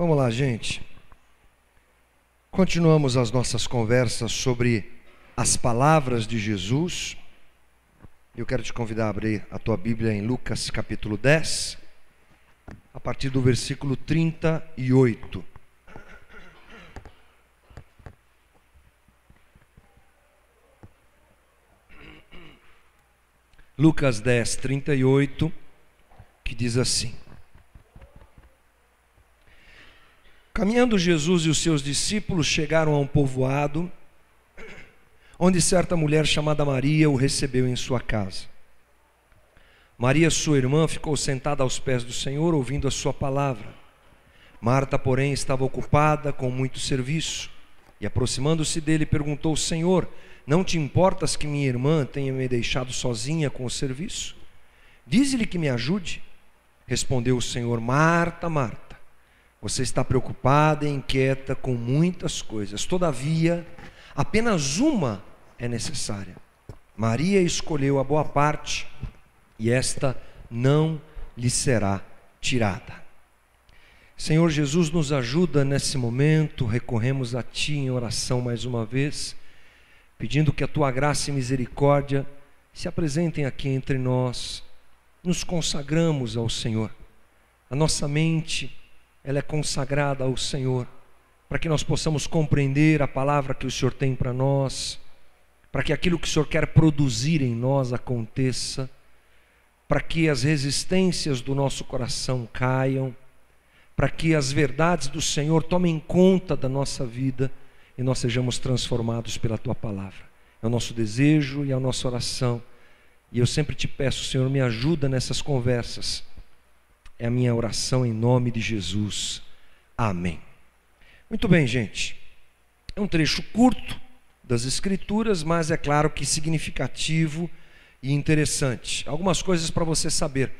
Vamos lá, gente. Continuamos as nossas conversas sobre as palavras de Jesus. Eu quero te convidar a abrir a tua Bíblia em Lucas capítulo 10, a partir do versículo 38. Lucas 10, 38, que diz assim: Caminhando Jesus e os seus discípulos chegaram a um povoado, onde certa mulher chamada Maria o recebeu em sua casa. Maria, sua irmã, ficou sentada aos pés do Senhor, ouvindo a sua palavra. Marta, porém, estava ocupada com muito serviço, e aproximando-se dele, perguntou: Senhor, não te importas que minha irmã tenha me deixado sozinha com o serviço? Dize-lhe que me ajude. Respondeu o Senhor: Marta, Marta, você está preocupada e inquieta com muitas coisas. Todavia, apenas uma é necessária. Maria escolheu a boa parte, e esta não lhe será tirada. Senhor Jesus, nos ajuda nesse momento. Recorremos a Ti em oração mais uma vez, pedindo que a Tua graça e misericórdia se apresentem aqui entre nós. Nos consagramos ao Senhor. A nossa mente, ela é consagrada ao Senhor, para que nós possamos compreender a palavra que o Senhor tem para nós, para que aquilo que o Senhor quer produzir em nós aconteça, para que as resistências do nosso coração caiam, para que as verdades do Senhor tomem conta da nossa vida e nós sejamos transformados pela Tua palavra. É o nosso desejo e a nossa oração. E eu sempre te peço, Senhor, me ajuda nessas conversas. É a minha oração em nome de Jesus. Amém. Muito bem, gente. É um trecho curto das Escrituras, mas é claro que significativo e interessante. Algumas coisas para você saber.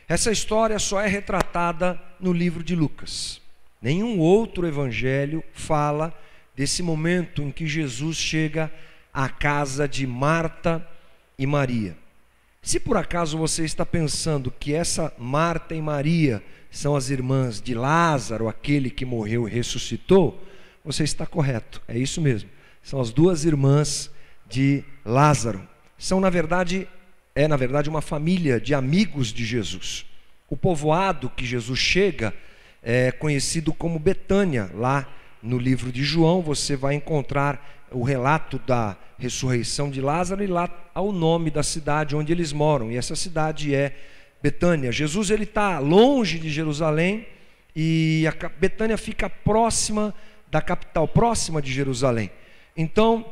Essa história só é retratada no livro de Lucas. Nenhum outro evangelho fala desse momento em que Jesus chega à casa de Marta e Maria. Se por acaso você está pensando que essa Marta e Maria são as irmãs de Lázaro, aquele que morreu e ressuscitou, você está correto, é isso mesmo. São as duas irmãs de Lázaro. São, na verdade, uma família de amigos de Jesus. O povoado que Jesus chega é conhecido como Betânia. Lá no livro de João você vai encontrar o relato da ressurreição de Lázaro, e lá há o nome da cidade onde eles moram, e essa cidade é Betânia. Jesus está longe de Jerusalém, e a Betânia fica próxima da capital, próxima de Jerusalém. Então,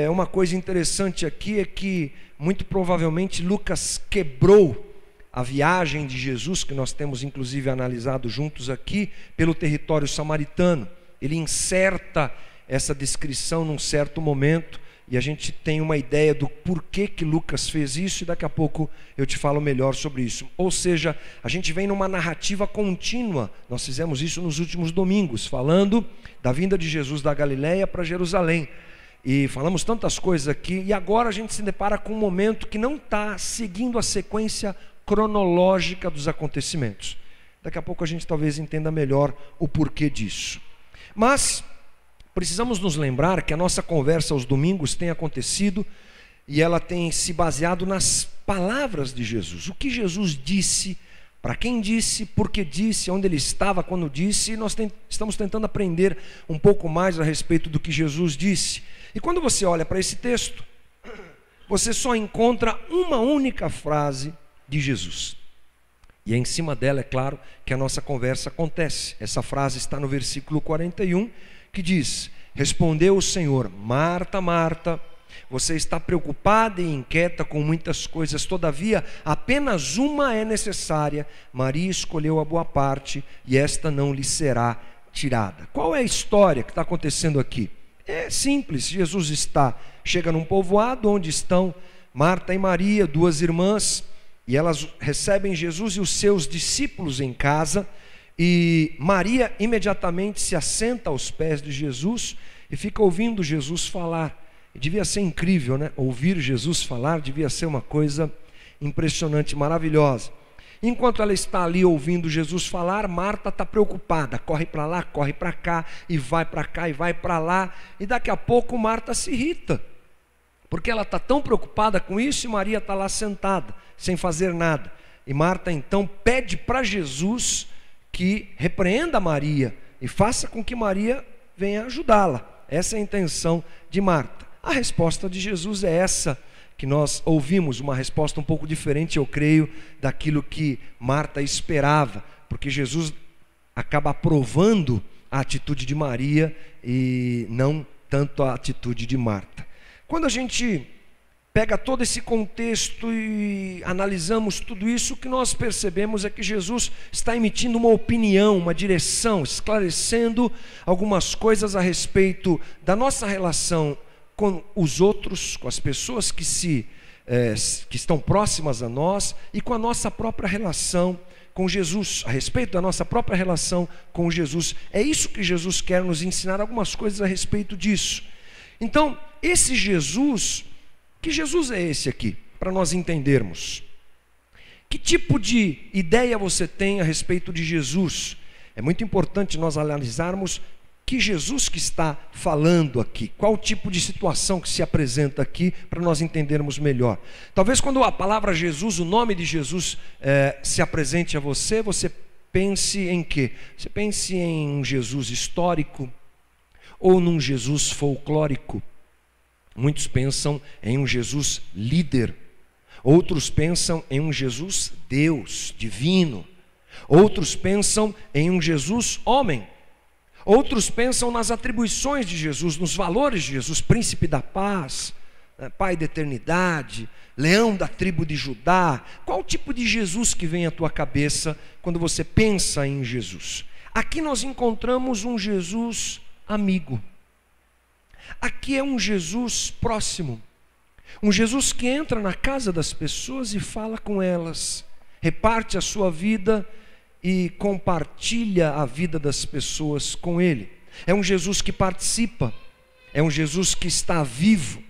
uma coisa interessante aqui é que, muito provavelmente, Lucas quebrou a viagem de Jesus, que nós temos inclusive analisado juntos aqui, pelo território samaritano. Ele inserta essa descrição num certo momento, e a gente tem uma ideia do porquê que Lucas fez isso, e daqui a pouco eu te falo melhor sobre isso. Ou seja, a gente vem numa narrativa contínua. Nós fizemos isso nos últimos domingos, falando da vinda de Jesus da Galileia para Jerusalém, e falamos tantas coisas aqui, e agora a gente se depara com um momento que não está seguindo a sequência cronológica dos acontecimentos. Daqui a pouco a gente talvez entenda melhor o porquê disso. Mas precisamos nos lembrar que a nossa conversa aos domingos tem acontecido e ela tem se baseado nas palavras de Jesus. O que Jesus disse, para quem disse, por que disse, onde ele estava quando disse, e nós estamos tentando aprender um pouco mais a respeito do que Jesus disse. E quando você olha para esse texto, você só encontra uma única frase de Jesus. E é em cima dela, é claro, que a nossa conversa acontece. Essa frase está no versículo 41, que diz: Respondeu o Senhor: Marta, Marta, você está preocupada e inquieta com muitas coisas, todavia apenas uma é necessária. Maria escolheu a boa parte, e esta não lhe será tirada. Qual é a história que está acontecendo aqui? É simples. Jesus chega num povoado onde estão Marta e Maria, duas irmãs, e elas recebem Jesus e os seus discípulos em casa. E Maria imediatamente se assenta aos pés de Jesus e fica ouvindo Jesus falar. E devia ser incrível, né? Ouvir Jesus falar devia ser uma coisa impressionante, maravilhosa. Enquanto ela está ali ouvindo Jesus falar, Marta está preocupada, corre para lá, corre para cá, e vai para cá, e vai para lá, e daqui a pouco Marta se irrita, porque ela está tão preocupada com isso, e Maria está lá sentada, sem fazer nada. E Marta então pede para Jesus que repreenda Maria, e faça com que Maria venha ajudá-la. Essa é a intenção de Marta. A resposta de Jesus é essa que nós ouvimos, uma resposta um pouco diferente, eu creio, daquilo que Marta esperava, porque Jesus acaba aprovando a atitude de Maria e não tanto a atitude de Marta. Quando a gente pega todo esse contexto e analisamos tudo isso, o que nós percebemos é que Jesus está emitindo uma opinião, uma direção, esclarecendo algumas coisas a respeito da nossa relação com os outros, com as pessoas que estão próximas a nós, e com a nossa própria relação com Jesus, a respeito da nossa própria relação com Jesus. É isso que Jesus quer nos ensinar, algumas coisas a respeito disso. Então, esse Jesus, que Jesus é esse aqui, para nós entendermos? Que tipo de ideia você tem a respeito de Jesus? É muito importante nós analisarmos que Jesus que está falando aqui, qual tipo de situação que se apresenta aqui, para nós entendermos melhor. Talvez quando a palavra Jesus, o nome de Jesus se apresente a você, você pense em quê? Você pense em um Jesus histórico ou num Jesus folclórico. Muitos pensam em um Jesus líder, outros pensam em um Jesus Deus, divino, outros pensam em um Jesus homem. Outros pensam nas atribuições de Jesus, nos valores de Jesus, príncipe da paz, pai da eternidade, leão da tribo de Judá. Qual tipo de Jesus que vem à tua cabeça quando você pensa em Jesus? Aqui nós encontramos um Jesus amigo. Aqui é um Jesus próximo. Um Jesus que entra na casa das pessoas e fala com elas, reparte a sua vida e compartilha a vida das pessoas com Ele. É um Jesus que participa, é um Jesus que está vivo.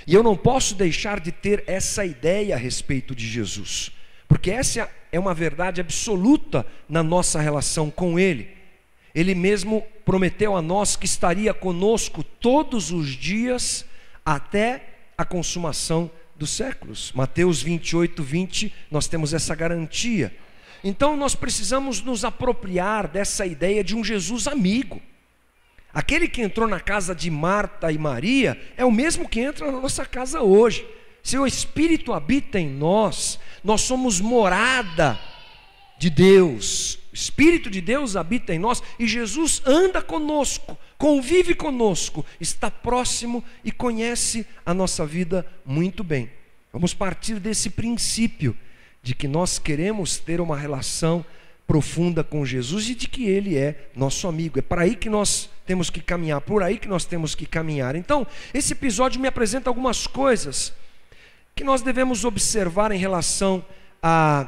E eu não posso deixar de ter essa ideia a respeito de Jesus, porque essa é uma verdade absoluta na nossa relação com Ele. Ele mesmo prometeu a nós que estaria conosco todos os dias até a consumação dos séculos. Mateus 28, 20, nós temos essa garantia. Então nós precisamos nos apropriar dessa ideia de um Jesus amigo. Aquele que entrou na casa de Marta e Maria é o mesmo que entra na nossa casa hoje. Se o Espírito habita em nós, nós somos morada de Deus. O Espírito de Deus habita em nós e Jesus anda conosco, convive conosco, está próximo e conhece a nossa vida muito bem. Vamos partir desse princípio de que nós queremos ter uma relação profunda com Jesus e de que Ele é nosso amigo. É para aí que nós temos que caminhar, por aí que nós temos que caminhar. Então, esse episódio me apresenta algumas coisas que nós devemos observar em relação à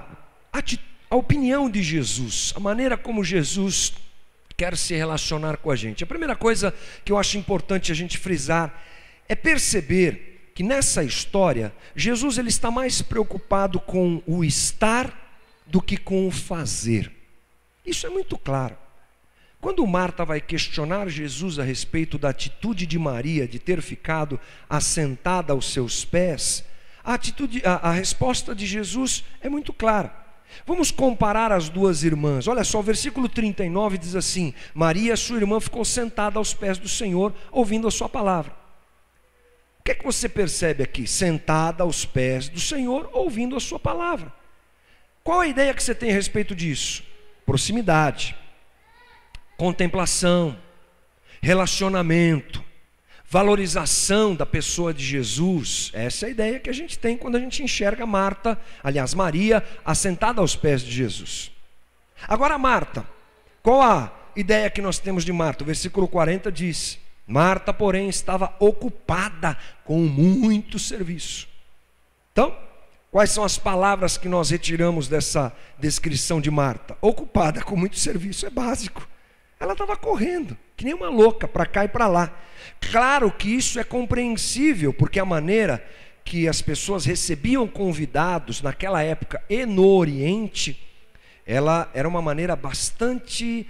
opinião de Jesus, a maneira como Jesus quer se relacionar com a gente. A primeira coisa que eu acho importante a gente frisar é perceber que nessa história, Jesus ele está mais preocupado com o estar do que com o fazer. Isso é muito claro. Quando Marta vai questionar Jesus a respeito da atitude de Maria de ter ficado assentada aos seus pés, a resposta de Jesus é muito clara. Vamos comparar as duas irmãs. Olha só, o versículo 39 diz assim: Maria, sua irmã, ficou sentada aos pés do Senhor, ouvindo a sua palavra. O que é que você percebe aqui? Sentada aos pés do Senhor, ouvindo a sua palavra. Qual a ideia que você tem a respeito disso? Proximidade, contemplação, relacionamento, valorização da pessoa de Jesus. Essa é a ideia que a gente tem quando a gente enxerga Maria, assentada aos pés de Jesus. Agora Marta, qual a ideia que nós temos de Marta? O versículo 40 diz: Marta, porém, estava ocupada com muito serviço. Então, quais são as palavras que nós retiramos dessa descrição de Marta? Ocupada com muito serviço, é básico. Ela estava correndo, que nem uma louca, para cá e para lá. Claro que isso é compreensível, porque a maneira que as pessoas recebiam convidados naquela época e no Oriente, ela era uma maneira bastante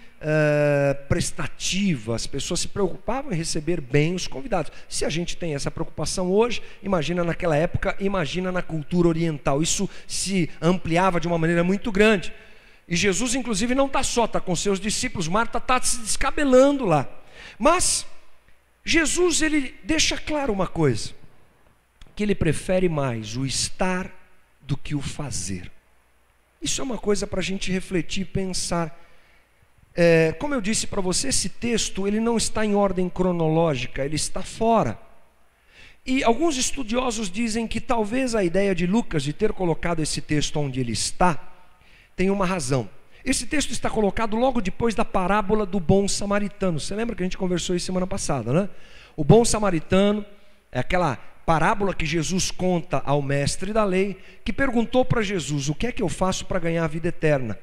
prestativa. As pessoas se preocupavam em receber bem os convidados. Se a gente tem essa preocupação hoje, imagina naquela época, imagina na cultura oriental. Isso se ampliava de uma maneira muito grande. E Jesus, inclusive, não está só, está com seus discípulos. Marta está se descabelando lá. Mas Jesus, ele deixa claro uma coisa, que ele prefere mais o estar do que o fazer. Isso é uma coisa para a gente refletir e pensar. Como eu disse para você, esse texto ele não está em ordem cronológica, ele está fora. E alguns estudiosos dizem que talvez a ideia de Lucas de ter colocado esse texto onde ele está, tem uma razão. Esse texto está colocado logo depois da parábola do bom samaritano. Você lembra que a gente conversou isso semana passada, né? O bom samaritano é aquela parábola que Jesus conta ao mestre da lei, que perguntou para Jesus: o que é que eu faço para ganhar a vida eterna?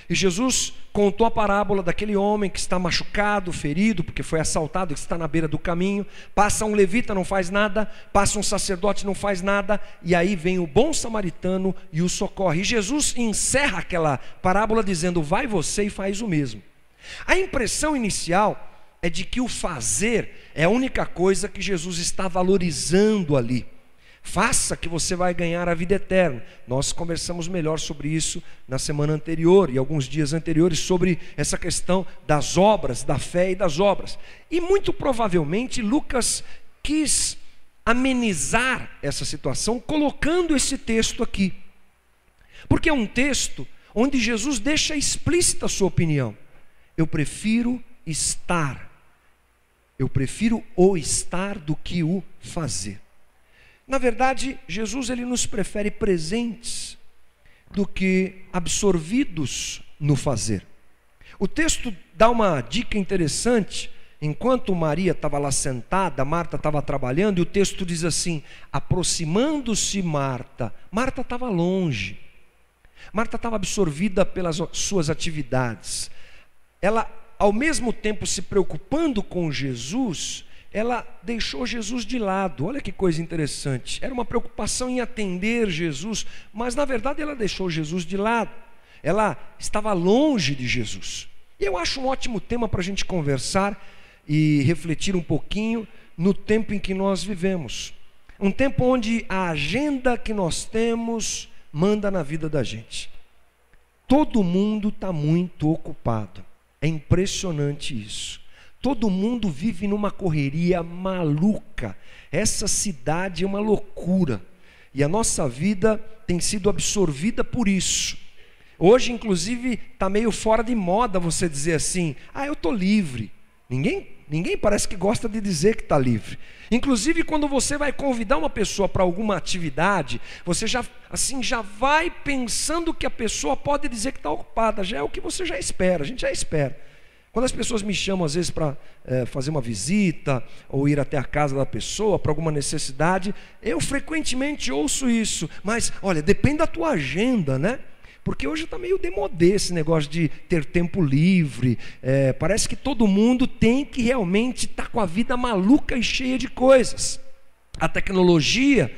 E Jesus contou a parábola daquele homem que está machucado, ferido, porque foi assaltado, que está na beira do caminho. Passa um levita, não faz nada. Passa um sacerdote, não faz nada. E aí vem o bom samaritano e o socorre. E Jesus encerra aquela parábola dizendo: vai você e faz o mesmo. A impressão inicial é de que o fazer é a única coisa que Jesus está valorizando ali. Faça que você vai ganhar a vida eterna. Nós conversamos melhor sobre isso na semana anterior e alguns dias anteriores, sobre essa questão das obras, da fé e das obras. E muito provavelmente Lucas quis amenizar essa situação colocando esse texto aqui. Porque é um texto onde Jesus deixa explícita a sua opinião. Eu prefiro o estar do que o fazer. Na verdade, Jesus ele nos prefere presentes do que absorvidos no fazer. O texto dá uma dica interessante. Enquanto Maria estava lá sentada, Marta estava trabalhando, e o texto diz assim: aproximando-se Marta estava longe. Marta estava absorvida pelas suas atividades. Ela, ao mesmo tempo se preocupando com Jesus, ela deixou Jesus de lado. Olha que coisa interessante. Era uma preocupação em atender Jesus, mas na verdade ela deixou Jesus de lado. Ela estava longe de Jesus. E eu acho um ótimo tema para a gente conversar e refletir um pouquinho no tempo em que nós vivemos. Um tempo onde a agenda que nós temos manda na vida da gente. Todo mundo está muito ocupado. É impressionante isso. Todo mundo vive numa correria maluca. Essa cidade é uma loucura. E a nossa vida tem sido absorvida por isso. Hoje, inclusive, está meio fora de moda você dizer assim: eu estou livre. Ninguém parece que gosta de dizer que está livre. Inclusive, quando você vai convidar uma pessoa para alguma atividade, você já vai pensando que a pessoa pode dizer que está ocupada. Já é o que você já espera, a gente já espera. Quando as pessoas me chamam às vezes para fazer uma visita ou ir até a casa da pessoa para alguma necessidade, eu frequentemente ouço isso. Mas olha, depende da tua agenda, né? Porque hoje está meio demodê esse negócio de ter tempo livre. Parece que todo mundo tem que realmente estar com a vida maluca e cheia de coisas. A tecnologia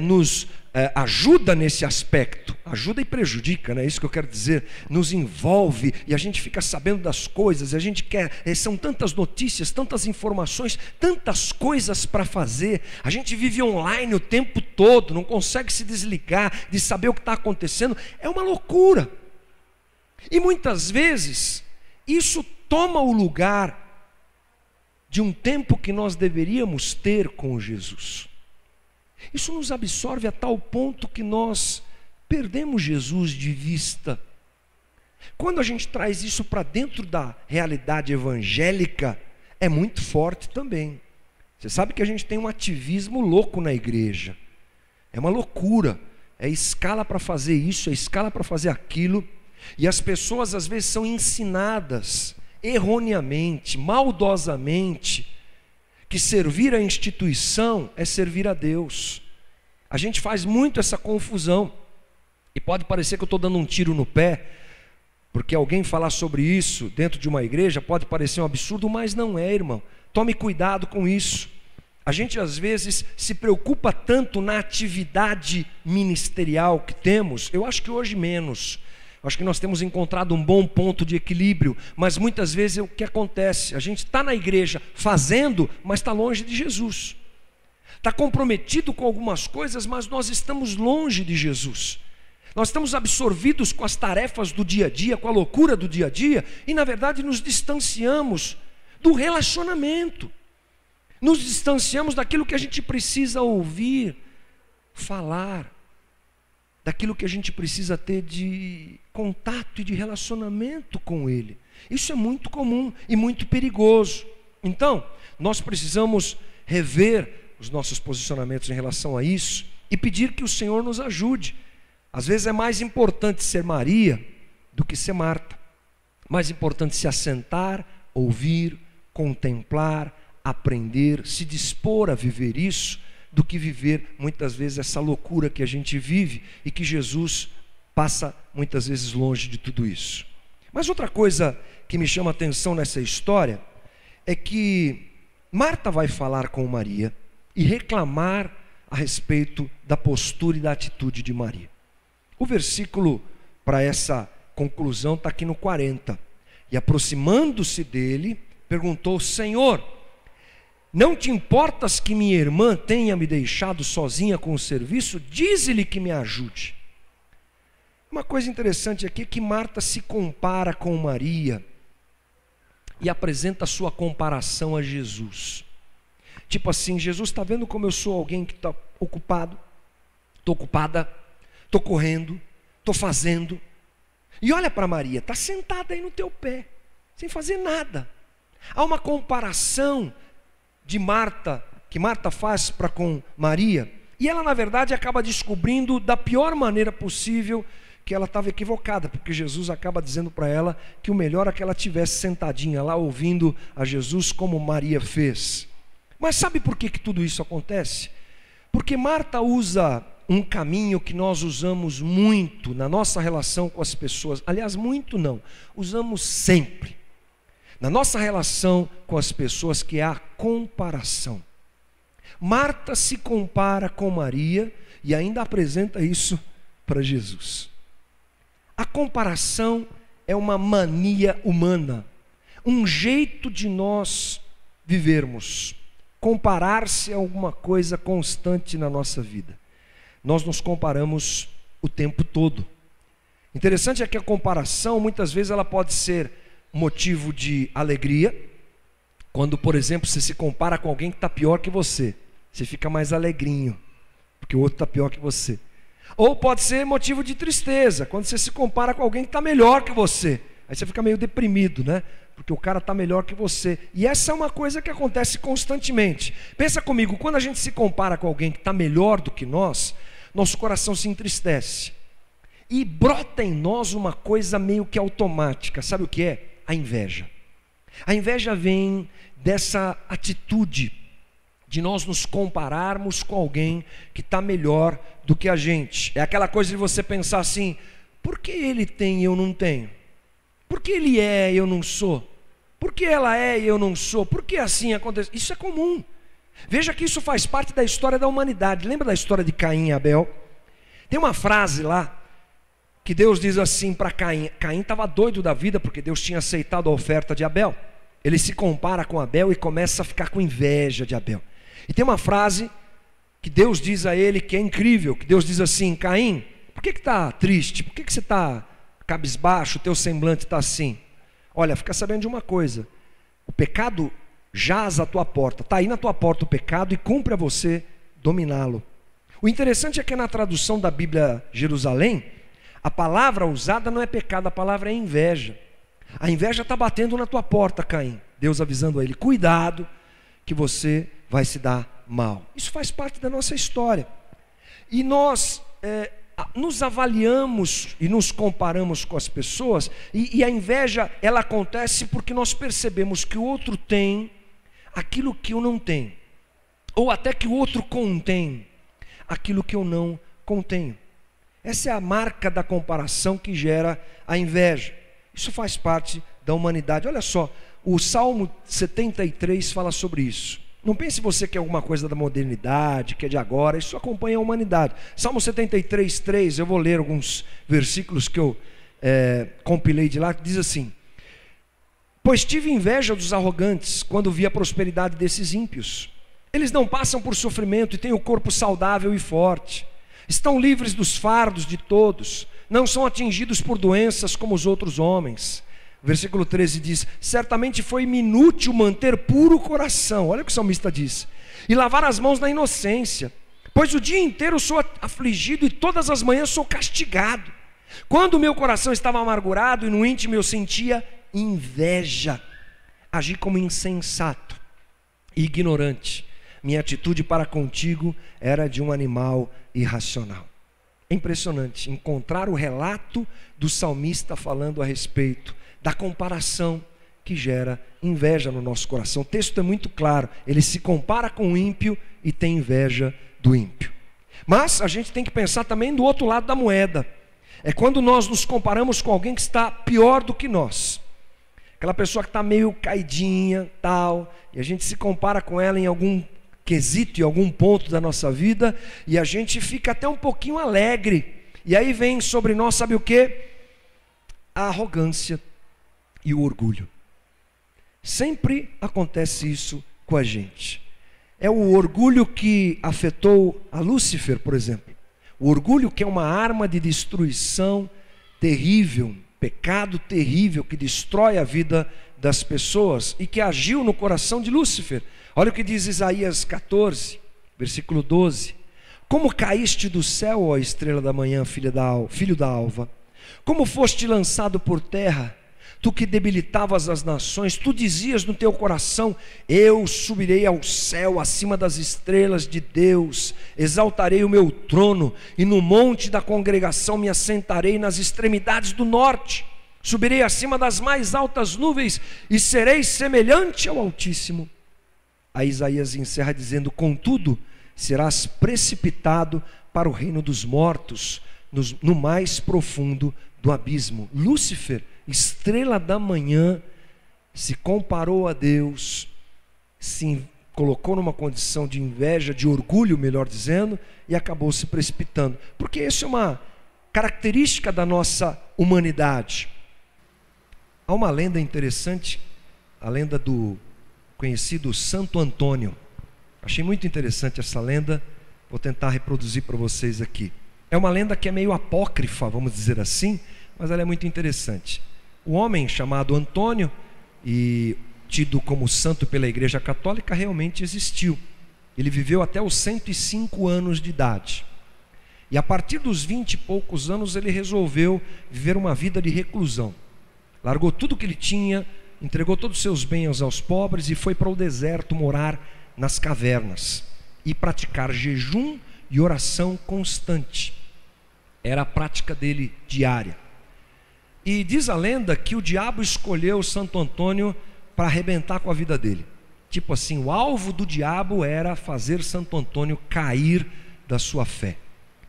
nos ajuda nesse aspecto. Ajuda e prejudica, né? Isso que eu quero dizer. Nos envolve e a gente fica sabendo das coisas. A gente quer, são tantas notícias, tantas informações, tantas coisas para fazer. A gente vive online o tempo todo, não consegue se desligar de saber o que está acontecendo. É uma loucura. E muitas vezes isso toma o lugar de um tempo que nós deveríamos ter com Jesus. Isso nos absorve a tal ponto que nós perdemos Jesus de vista. Quando a gente traz isso para dentro da realidade evangélica, é muito forte também. Você sabe que a gente tem um ativismo louco na igreja. É uma loucura. É escala para fazer isso, é escala para fazer aquilo. E as pessoas às vezes são ensinadas erroneamente, maldosamente, que servir a instituição é servir a Deus. A gente faz muito essa confusão. E pode parecer que eu estou dando um tiro no pé, porque alguém falar sobre isso dentro de uma igreja pode parecer um absurdo, mas não é, irmão. Tome cuidado com isso. A gente às vezes se preocupa tanto na atividade ministerial que temos, eu acho que hoje menos. Acho que nós temos encontrado um bom ponto de equilíbrio, mas muitas vezes é o que acontece, a gente está na igreja fazendo, mas está longe de Jesus. Está comprometido com algumas coisas, mas nós estamos longe de Jesus. Nós estamos absorvidos com as tarefas do dia a dia, com a loucura do dia a dia, e na verdade nos distanciamos do relacionamento. Nos distanciamos daquilo que a gente precisa ouvir, falar, daquilo que a gente precisa ter de contato e de relacionamento com Ele. Isso é muito comum e muito perigoso. Então, nós precisamos rever os nossos posicionamentos em relação a isso e pedir que o Senhor nos ajude. Às vezes é mais importante ser Maria do que ser Marta. Mais importante se assentar, ouvir, contemplar, aprender, se dispor a viver isso, do que viver muitas vezes essa loucura que a gente vive e que Jesus passa muitas vezes longe de tudo isso. Mas outra coisa que me chama a atenção nessa história é que Marta vai falar com Maria e reclamar a respeito da postura e da atitude de Maria. O versículo para essa conclusão está aqui no 40. E aproximando-se dele, perguntou: Senhor, não te importas que minha irmã tenha me deixado sozinha com o serviço? Dize-lhe que me ajude. Uma coisa interessante aqui é que Marta se compara com Maria e apresenta a sua comparação a Jesus. Tipo assim, Jesus está vendo como eu sou alguém que está ocupado, estou ocupada, estou correndo, estou fazendo. E olha para Maria, está sentada aí no teu pé, sem fazer nada. Há uma comparação de Marta, que Marta faz para com Maria, e ela na verdade acaba descobrindo da pior maneira possível que ela estava equivocada, porque Jesus acaba dizendo para ela que o melhor é que ela estivesse sentadinha lá ouvindo a Jesus como Maria fez. Mas sabe por que tudo isso acontece? Porque Marta usa um caminho que nós usamos muito na nossa relação com as pessoas. Aliás, muito não, usamos sempre na nossa relação com as pessoas, que é a comparação. Marta se compara com Maria e ainda apresenta isso para Jesus. A comparação é uma mania humana, um jeito de nós vivermos. Comparar-se é alguma coisa constante na nossa vida. Nós nos comparamos o tempo todo. Interessante é que a comparação, muitas vezes, ela pode ser motivo de alegria. Quando, por exemplo, você se compara com alguém que está pior que você, você fica mais alegrinho, porque o outro está pior que você. Ou pode ser motivo de tristeza, quando você se compara com alguém que está melhor que você. Aí você fica meio deprimido, né? Porque o cara está melhor que você. E essa é uma coisa que acontece constantemente. Pensa comigo, quando a gente se compara com alguém que está melhor do que nós, nosso coração se entristece. E brota em nós uma coisa meio que automática. Sabe o que é? A inveja. A inveja vem dessa atitude de nós nos compararmos com alguém que está melhor do que a gente. É aquela coisa de você pensar assim: por que ele tem e eu não tenho? Por que ele é e eu não sou? Por que ela é e eu não sou? Por que assim acontece? Isso é comum. Veja que isso faz parte da história da humanidade. Lembra da história de Caim e Abel? Tem uma frase lá que Deus diz assim para Caim. Caim estava doido da vida porque Deus tinha aceitado a oferta de Abel. Ele se compara com Abel e começa a ficar com inveja de Abel. E tem uma frase que Deus diz a ele que é incrível, que Deus diz assim: Caim, por que está triste? Por que você está cabisbaixo? O teu semblante está assim. Olha, fica sabendo de uma coisa: o pecado jaz à tua porta, está aí na tua porta o pecado e cumpre a você dominá-lo. O interessante é que na tradução da Bíblia Jerusalém, a palavra usada não é pecado, a palavra é inveja. A inveja está batendo na tua porta, Caim. Deus avisando a ele: cuidado que você vai se dar mal. Isso faz parte da nossa história. E nós nos avaliamos e nos comparamos com as pessoas, e a inveja, ela acontece porque nós percebemos que o outro tem aquilo que eu não tenho, ou até que o outro contém aquilo que eu não contenho. Essa é a marca da comparação que gera a inveja. Isso faz parte da humanidade. Olha só, o Salmo 73 fala sobre isso. Não pense você que é alguma coisa da modernidade, que é de agora. Isso acompanha a humanidade. Salmo 73, 3, eu vou ler alguns versículos que eu compilei de lá, que diz assim: pois tive inveja dos arrogantes quando vi a prosperidade desses ímpios. Eles não passam por sofrimento e têm o corpo saudável e forte. Estão livres dos fardos de todos. Não são atingidos por doenças como os outros homens. Versículo 13 diz: certamente foi-me inútil manter puro o coração. Olha o que o salmista diz: e lavar as mãos na inocência, pois o dia inteiro sou afligido e todas as manhãs sou castigado. Quando o meu coração estava amargurado e no íntimo eu sentia inveja, agi como insensato e ignorante. Minha atitude para contigo era de um animal irracional. É impressionante encontrar o relato do salmista falando a respeito da comparação que gera inveja no nosso coração. O texto é muito claro, ele se compara com o ímpio e tem inveja do ímpio. Mas a gente tem que pensar também do outro lado da moeda. É quando nós nos comparamos com alguém que está pior do que nós. Aquela pessoa que está meio caidinha, tal, e a gente se compara com ela em algum quesito, em algum ponto da nossa vida, e a gente fica até um pouquinho alegre. E aí vem sobre nós, sabe o quê? A arrogância e o orgulho. Sempre acontece isso com a gente. É o orgulho que afetou a Lúcifer, por exemplo. O orgulho que é uma arma de destruição terrível, pecado terrível que destrói a vida das pessoas e que agiu no coração de Lúcifer. Olha o que diz Isaías 14, versículo 12. Como caíste do céu, ó estrela da manhã, filho da alva? Como foste lançado por terra? Tu que debilitavas as nações, tu dizias no teu coração: eu subirei ao céu acima das estrelas de Deus, exaltarei o meu trono, e no monte da congregação me assentarei nas extremidades do norte, subirei acima das mais altas nuvens, e serei semelhante ao Altíssimo. Aí Isaías encerra dizendo: contudo, serás precipitado para o reino dos mortos, no mais profundo do abismo. Lúcifer, estrela da manhã, se comparou a Deus, se colocou numa condição de inveja, de orgulho, melhor dizendo, e acabou se precipitando. Porque isso é uma característica da nossa humanidade. Há uma lenda interessante, a lenda do conhecido Santo Antônio. Achei muito interessante essa lenda, vou tentar reproduzir para vocês aqui. É uma lenda que é meio apócrifa, vamos dizer assim, mas ela é muito interessante. O homem chamado Antônio, e tido como santo pela Igreja Católica, realmente existiu. Ele viveu até os 105 anos de idade. E a partir dos 20 e poucos anos ele resolveu viver uma vida de reclusão. Largou tudo que ele tinha, entregou todos os seus bens aos pobres e foi para o deserto morar nas cavernas e praticar jejum e oração constante. Era a prática dele diária. E diz a lenda que o diabo escolheu Santo Antônio para arrebentar com a vida dele. Tipo assim, o alvo do diabo era fazer Santo Antônio cair da sua fé.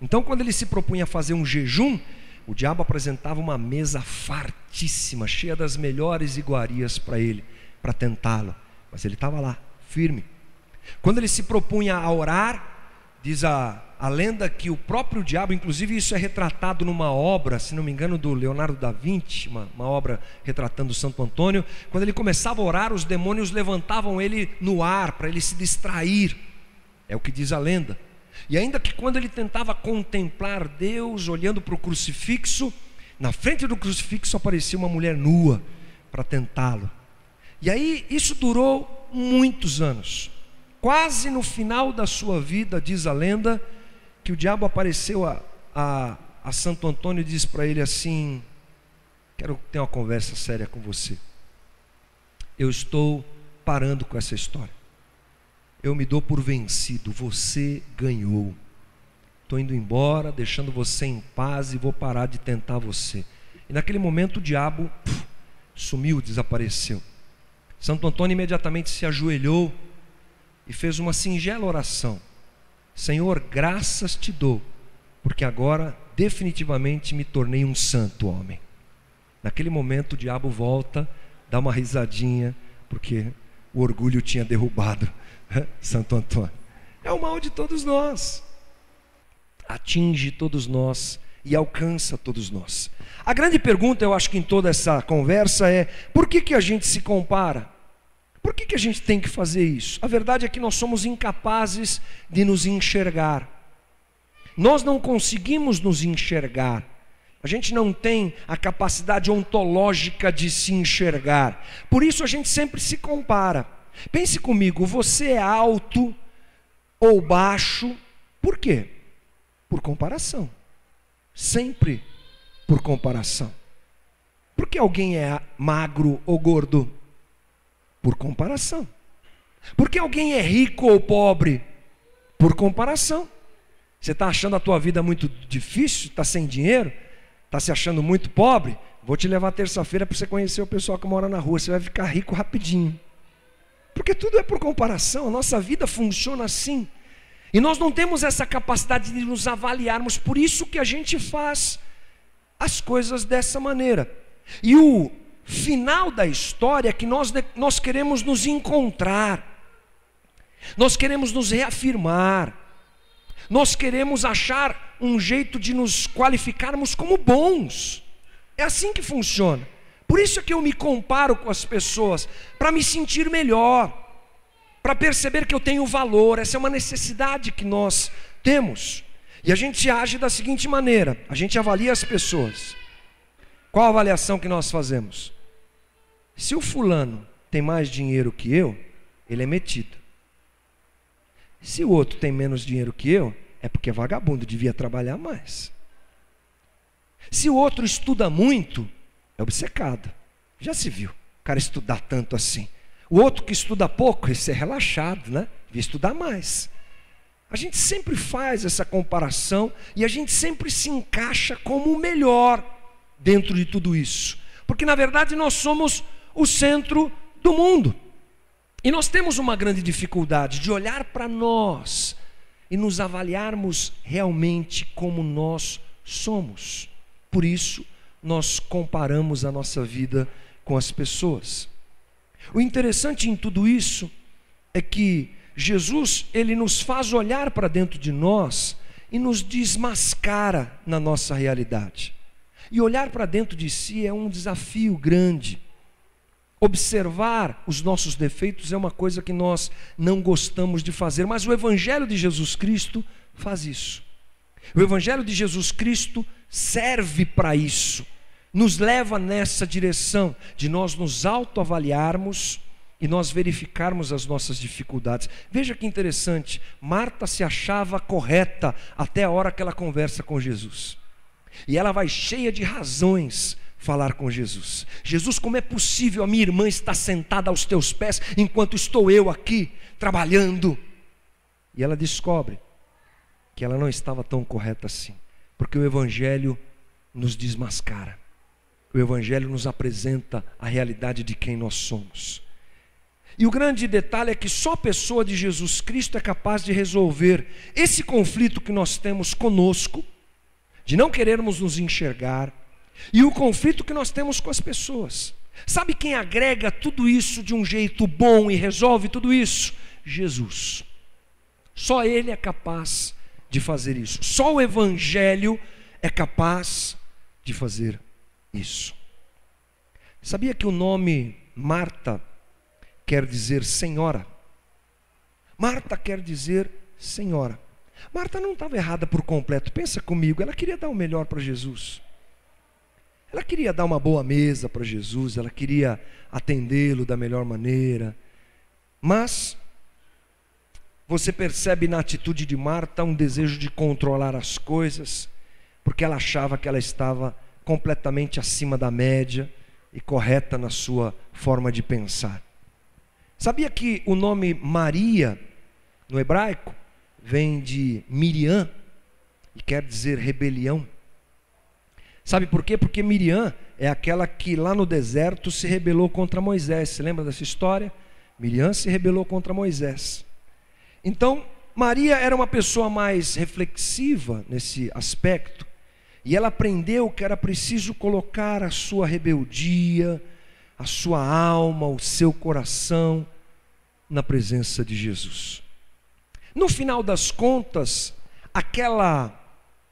Então, quando ele se propunha a fazer um jejum, o diabo apresentava uma mesa fartíssima, cheia das melhores iguarias para ele, para tentá-lo. Mas ele estava lá, firme. Quando ele se propunha a orar, diz a lenda que o próprio diabo, inclusive isso é retratado numa obra, se não me engano, do Leonardo da Vinci, uma obra retratando Santo Antônio. Quando ele começava a orar, os demônios levantavam ele no ar para ele se distrair. É o que diz a lenda. E ainda que quando ele tentava contemplar Deus, olhando para o crucifixo, na frente do crucifixo aparecia uma mulher nua para tentá-lo. E aí isso durou muitos anos. Quase no final da sua vida, diz a lenda, que o diabo apareceu a Santo Antônio e disse para ele assim: quero ter uma conversa séria com você. Eu estou parando com essa história. Eu me dou por vencido, você ganhou. Estou indo embora, deixando você em paz e vou parar de tentar você. E naquele momento o diabo sumiu, desapareceu. Santo Antônio imediatamente se ajoelhou e fez uma singela oração: Senhor, graças te dou, porque agora definitivamente me tornei um santo homem. Naquele momento o diabo volta, dá uma risadinha, porque o orgulho tinha derrubado Santo Antônio. É o mal de todos nós, atinge todos nós e alcança todos nós. A grande pergunta, eu acho que em toda essa conversa é: por que a gente se compara? Por que a gente tem que fazer isso? A verdade é que nós somos incapazes de nos enxergar. Nós não conseguimos nos enxergar. A gente não tem a capacidade ontológica de se enxergar. Por isso a gente sempre se compara. Pense comigo, você é alto ou baixo, por quê? Por comparação. Sempre por comparação. Por que alguém é magro ou gordo? Por comparação. Por que alguém é rico ou pobre? Por comparação. Você está achando a tua vida muito difícil? Está sem dinheiro? Está se achando muito pobre? Vou te levar terça-feira para você conhecer o pessoal que mora na rua. Você vai ficar rico rapidinho. Porque tudo é por comparação. A nossa vida funciona assim. E nós não temos essa capacidade de nos avaliarmos. Por isso que a gente faz as coisas dessa maneira. E o final da história é que nós queremos nos encontrar. Nós queremos nos reafirmar. Nós queremos achar um jeito de nos qualificarmos como bons. É assim que funciona. Por isso é que eu me comparo com as pessoas, para me sentir melhor, para perceber que eu tenho valor. Essa é uma necessidade que nós temos. E a gente age da seguinte maneira: a gente avalia as pessoas. Qual a avaliação que nós fazemos? Se o fulano tem mais dinheiro que eu, ele é metido. Se o outro tem menos dinheiro que eu, é porque é vagabundo, devia trabalhar mais. Se o outro estuda muito, é obcecado. Já se viu, o cara estudar tanto assim. O outro que estuda pouco, esse é relaxado, né? Devia estudar mais. A gente sempre faz essa comparação e a gente sempre se encaixa como o melhor dentro de tudo isso. Porque na verdade nós somos o centro do mundo. E nós temos uma grande dificuldade de olhar para nós e nos avaliarmos realmente como nós somos. Por isso, nós comparamos a nossa vida com as pessoas. O interessante em tudo isso é que Jesus, ele nos faz olhar para dentro de nós e nos desmascara na nossa realidade. E olhar para dentro de si é um desafio grande. Observar os nossos defeitos é uma coisa que nós não gostamos de fazer, mas o Evangelho de Jesus Cristo faz isso. O Evangelho de Jesus Cristo serve para isso, nos leva nessa direção de nós nos autoavaliarmos e nós verificarmos as nossas dificuldades. Veja que interessante, Marta se achava correta até a hora que ela conversa com Jesus. E ela vai cheia de razões falar com Jesus. Jesus, como é possível a minha irmã estar sentada aos teus pés enquanto estou eu aqui trabalhando? E ela descobre que ela não estava tão correta assim, porque o Evangelho nos desmascara. O Evangelho nos apresenta a realidade de quem nós somos. E o grande detalhe é que só a pessoa de Jesus Cristo é capaz de resolver esse conflito que nós temos conosco, de não querermos nos enxergar, e o conflito que nós temos com as pessoas. Sabe quem agrega tudo isso de um jeito bom e resolve tudo isso? Jesus. Só Ele é capaz de fazer isso. Só o Evangelho é capaz de fazer isso. Sabia que o nome Marta quer dizer senhora? Marta quer dizer senhora. Marta não estava errada por completo. Pensa comigo, ela queria dar o melhor para Jesus. Ela queria dar uma boa mesa para Jesus, ela queria atendê-lo da melhor maneira. Mas você percebe na atitude de Marta um desejo de controlar as coisas, porque ela achava que ela estava completamente acima da média e correta na sua forma de pensar. Sabia que o nome Maria, no hebraico, vem de Miriam e quer dizer rebelião? Sabe por quê? Porque Miriam é aquela que lá no deserto se rebelou contra Moisés. Você lembra dessa história? Miriam se rebelou contra Moisés. Então, Maria era uma pessoa mais reflexiva nesse aspecto. E ela aprendeu que era preciso colocar a sua rebeldia, a sua alma, o seu coração na presença de Jesus. No final das contas, aquela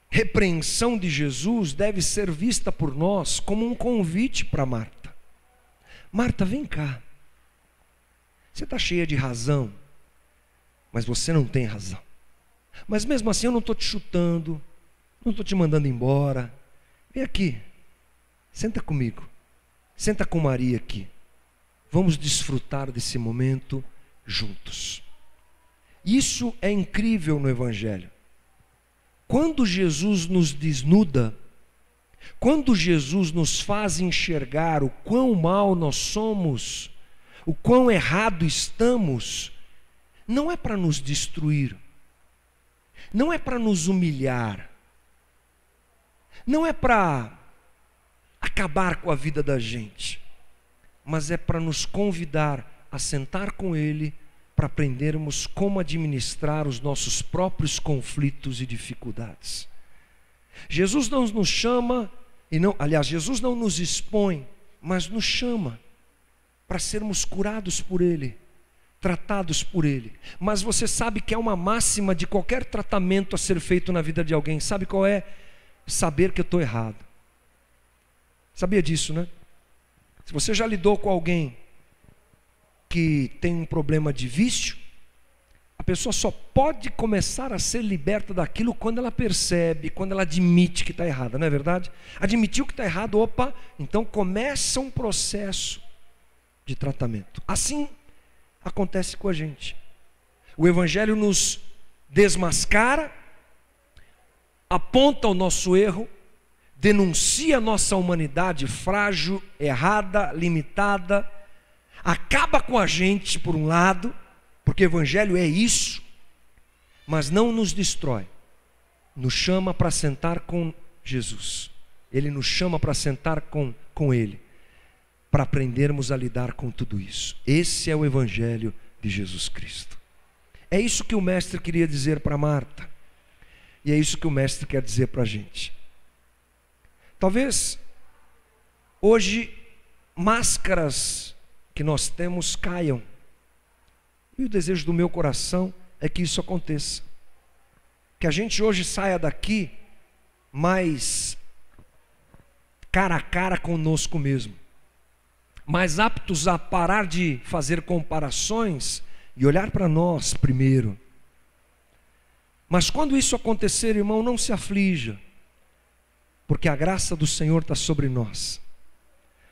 repreensão de Jesus deve ser vista por nós como um convite para Marta. Marta, vem cá. Você está cheia de razão, mas você não tem razão. Mas mesmo assim eu não estou te chutando, não estou te mandando embora. Vem aqui, senta comigo, senta com Maria aqui. Vamos desfrutar desse momento juntos. Isso é incrível no Evangelho. Quando Jesus nos desnuda, quando Jesus nos faz enxergar o quão mal nós somos, o quão errado estamos, não é para nos destruir, não é para nos humilhar, não é para acabar com a vida da gente, mas é para nos convidar a sentar com Ele, para aprendermos como administrar os nossos próprios conflitos e dificuldades. Jesus não nos chama, Jesus não nos expõe, mas nos chama para sermos curados por Ele, tratados por Ele. Mas você sabe que é uma máxima de qualquer tratamento a ser feito na vida de alguém. Sabe qual é? Saber que eu estou errado. Sabia disso, né? Se você já lidou com alguém que tem um problema de vício, a pessoa só pode começar a ser liberta daquilo quando ela percebe, quando ela admite que está errada, não é verdade? Admitiu que está errado, opa, então começa um processo de tratamento. Assim acontece com a gente. O Evangelho nos desmascara, aponta o nosso erro, denuncia a nossa humanidade frágil, errada, limitada, acaba com a gente por um lado, porque o Evangelho é isso, mas não nos destrói, nos chama para sentar com Jesus. Ele nos chama para sentar com Ele, para aprendermos a lidar com tudo isso. Esse é o Evangelho de Jesus Cristo. É isso que o Mestre queria dizer para Marta, e é isso que o Mestre quer dizer para a gente. Talvez hoje máscaras que nós temos caiam, e o desejo do meu coração é que isso aconteça, que a gente hoje saia daqui mais cara a cara conosco mesmo, mais aptos a parar de fazer comparações e olhar para nós primeiro. Mas quando isso acontecer, irmão, não se aflija, porque a graça do Senhor está sobre nós,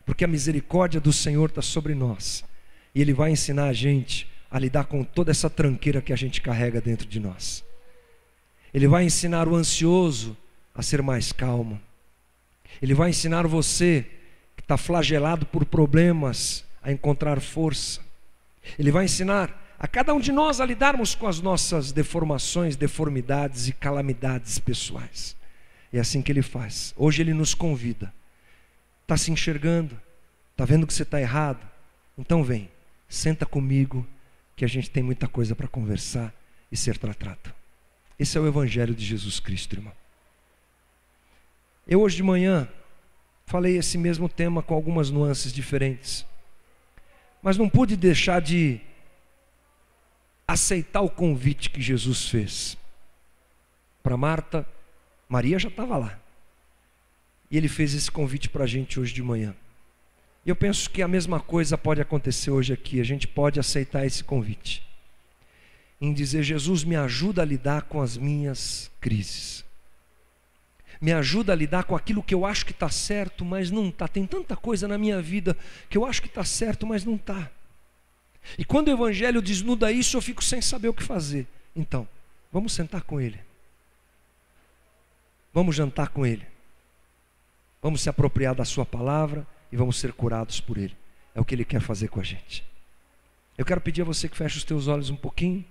porque a misericórdia do Senhor está sobre nós, e Ele vai ensinar a gente a lidar com toda essa tranqueira que a gente carrega dentro de nós. Ele vai ensinar o ansioso a ser mais calmo. Ele vai ensinar você que está flagelado por problemas a encontrar força. Ele vai ensinar a cada um de nós a lidarmos com as nossas deformações, deformidades e calamidades pessoais. É assim que Ele faz. Hoje Ele nos convida. Está se enxergando? Está vendo que você está errado? Então vem, senta comigo, que a gente tem muita coisa para conversar e ser tratado. Esse é o Evangelho de Jesus Cristo, irmão. Eu hoje de manhã falei esse mesmo tema com algumas nuances diferentes, mas não pude deixar de aceitar o convite que Jesus fez para Marta. Maria já estava lá, e Ele fez esse convite para a gente hoje de manhã. E eu penso que a mesma coisa pode acontecer hoje aqui. A gente pode aceitar esse convite, em dizer: Jesus, me ajuda a lidar com as minhas crises, me ajuda a lidar com aquilo que eu acho que está certo, mas não está. Tem tanta coisa na minha vida que eu acho que está certo, mas não está. E quando o Evangelho desnuda isso, eu fico sem saber o que fazer. Então, vamos sentar com Ele, vamos jantar com Ele, vamos se apropriar da Sua palavra e vamos ser curados por Ele. É o que Ele quer fazer com a gente. Eu quero pedir a você que feche os teus olhos um pouquinho.